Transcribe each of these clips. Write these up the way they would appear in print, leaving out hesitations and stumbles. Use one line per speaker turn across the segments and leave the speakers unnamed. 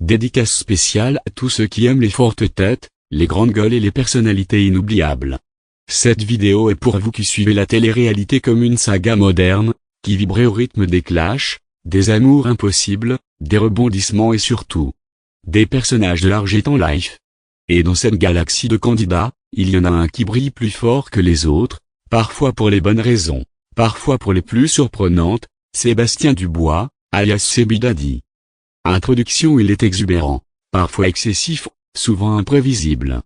Dédicace spéciale à tous ceux qui aiment les fortes têtes, les grandes gueules et les personnalités inoubliables. Cette vidéo est pour vous qui suivez la télé-réalité comme une saga moderne, qui vibrez au rythme des clashs, des amours impossibles, des rebondissements et surtout, des personnages de l'argent en live. Et dans cette galaxie de candidats, il y en a un qui brille plus fort que les autres, parfois pour les bonnes raisons, parfois pour les plus surprenantes, Sébastien Dubois, alias Sebi Daddy. Introduction: il est exubérant, parfois excessif, souvent imprévisible,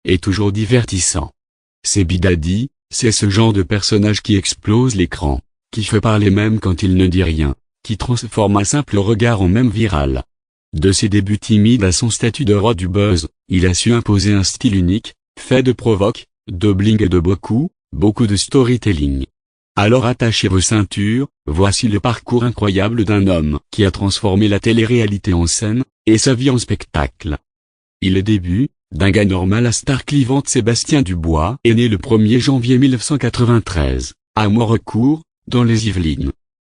et toujours divertissant. Sebi Daddy, c'est ce genre de personnage qui explose l'écran, qui fait parler même quand il ne dit rien, qui transforme un simple regard en mème viral. De ses débuts timides à son statut de roi du buzz, il a su imposer un style unique, fait de provoque, de bling et de beaucoup de storytelling. Alors attachez vos ceintures, voici le parcours incroyable d'un homme qui a transformé la télé-réalité en scène, et sa vie en spectacle. Il est début, d'un gars normal à star clivante. Sébastien Dubois est né le 1er janvier 1993, à Moirecourt, dans les Yvelines.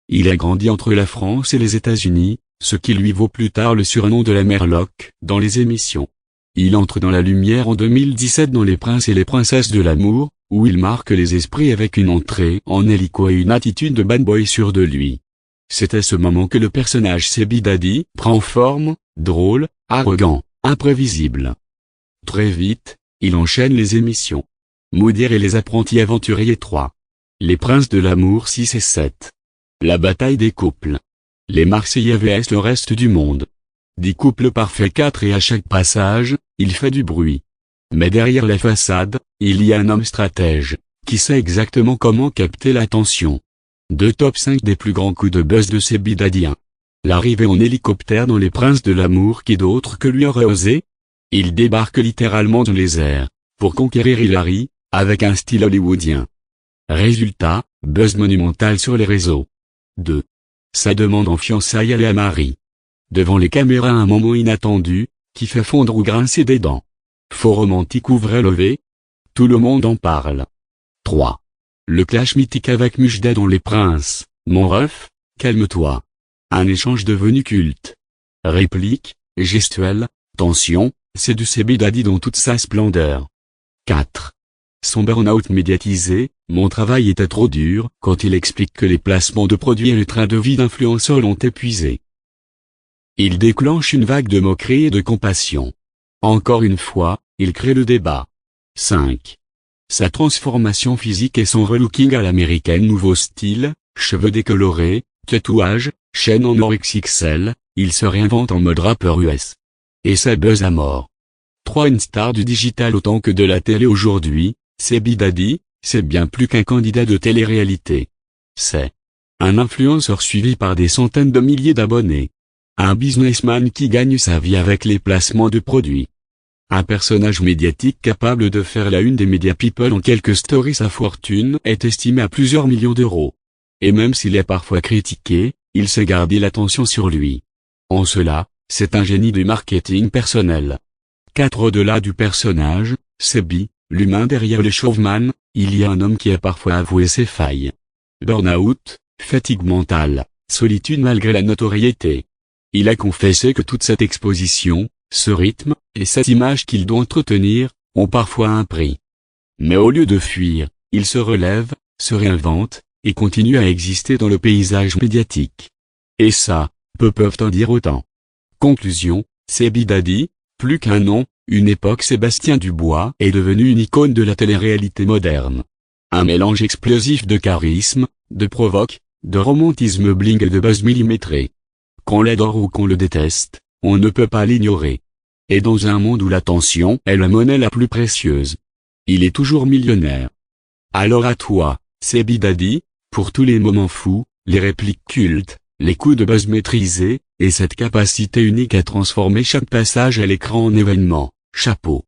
Il a grandi entre la France et les États-Unis, ce qui lui vaut plus tard le surnom de la Merloc dans les émissions. Il entre dans la lumière en 2017 dans Les Princes et les Princesses de l'amour, où il marque les esprits avec une entrée en hélico et une attitude de bad boy sûr de lui. C'est à ce moment que le personnage Sebi Daddy prend forme, drôle, arrogant, imprévisible. Très vite, il enchaîne les émissions. Moudir et les apprentis aventuriers 3. Les Princes de l'amour 6 et 7. La bataille des couples. Les Marseillais vs le reste du monde. 10 couples parfaits 4 et à chaque passage, il fait du bruit. Mais derrière la façade, il y a un homme stratège, qui sait exactement comment capter l'attention. Deux top 5 des plus grands coups de buzz de Sebi Daddy. 1. L'arrivée en hélicoptère dans Les Princes de l'amour. Qui d'autre que lui aurait osé? Il débarque littéralement dans les airs, pour conquérir Hilary, avec un style hollywoodien. Résultat, buzz monumental sur les réseaux. 2. Sa demande en fiançailles à Léa Marie. Devant les caméras un moment inattendu, qui fait fondre ou grincer des dents. Faux romantique ou vrai levé? Tout le monde en parle. 3. Le clash mythique avec Mujda dans Les Princes. Mon ref, calme-toi. Un échange devenu culte. Réplique, gestuelle, tension, c'est du Sebi Daddy dans toute sa splendeur. 4. Son burn-out médiatisé, mon travail était trop dur, quand il explique que les placements de produits et le train de vie d'influenceurs l'ont épuisé. Il déclenche une vague de moquerie et de compassion. Encore une fois, il crée le débat. 5. Sa transformation physique et son relooking à l'américaine, nouveau style, cheveux décolorés, tatouages, chaîne en or XXL, il se réinvente en mode rappeur US. Et ça buzz à mort. 3. Une star du digital autant que de la télé aujourd'hui, Sebi Daddy, c'est bien plus qu'un candidat de télé-réalité. C'est un influenceur suivi par des centaines de milliers d'abonnés. Un businessman qui gagne sa vie avec les placements de produits. Un personnage médiatique capable de faire la une des médias people en quelques stories. Sa fortune est estimée à plusieurs millions d'euros. Et même s'il est parfois critiqué, il sait garder l'attention sur lui. En cela, c'est un génie du marketing personnel. 4. Au-delà du personnage, Sebi, l'humain derrière le showman, il y a un homme qui a parfois avoué ses failles. Burn-out, fatigue mentale, solitude malgré la notoriété. Il a confessé que toute cette exposition, ce rythme, et cette image qu'il doit entretenir, ont parfois un prix. Mais au lieu de fuir, il se relève, se réinvente, et continue à exister dans le paysage médiatique. Et ça, peu peuvent en dire autant. Conclusion, Sebi Daddy, plus qu'un nom, une époque. Sébastien Dubois est devenu une icône de la télé-réalité moderne. Un mélange explosif de charisme, de provoque, de romantisme bling et de buzz millimétré. Qu'on l'adore ou qu'on le déteste, on ne peut pas l'ignorer. Et dans un monde où l'attention est la monnaie la plus précieuse, il est toujours millionnaire. Alors à toi, Sebi Daddy, pour tous les moments fous, les répliques cultes, les coups de buzz maîtrisés, et cette capacité unique à transformer chaque passage à l'écran en événement, chapeau.